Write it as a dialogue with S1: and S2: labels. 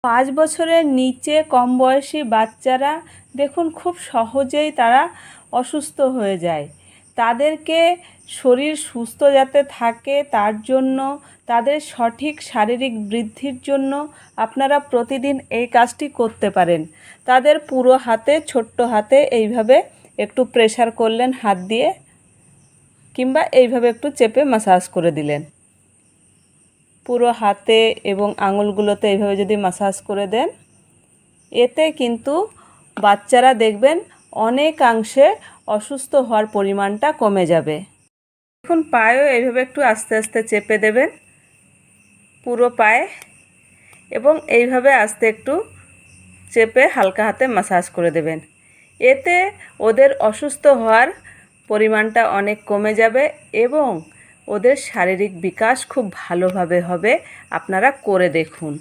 S1: 5 বছরের নিচে কম বয়সী বাচ্চারা দেখুন খুব সহজেই তারা অসুস্থ হয়ে যায়। তাদেরকে শরীর সুস্থ যাতে থাকে তার জন্য, তাদের সঠিক শারীরিক বৃদ্ধির জন্য আপনারা প্রতিদিন এই কাজটি করতে পারেন। তাদের পুরো হাতে, ছোট্ট হাতে এইভাবে একটু প্রেসার করলেন হাত দিয়ে, কিংবা এইভাবে একটু চেপে ম্যাসাজ করে দিলেন। পুরো হাতে এবং আঙুলগুলোতে এইভাবে যদি ম্যাসাজ করে দেন, এতে কিন্তু বাচ্চারা দেখবেন অনেকাংশে অসুস্থ হওয়ার পরিমাণটা কমে যাবে। এখন পায়েও এইভাবে একটু আস্তে আস্তে চেপে দেবেন পুরো পায়ে, এবং এইভাবে আস্তে একটু চেপে হালকা হাতে ম্যাসাজ করে দেবেন। এতে ওদের অসুস্থ হওয়ার পরিমাণটা অনেক কমে যাবে এবং ওদের শারীরিক বিকাশ খুব ভালোভাবে হবে। আপনারা করে দেখুন।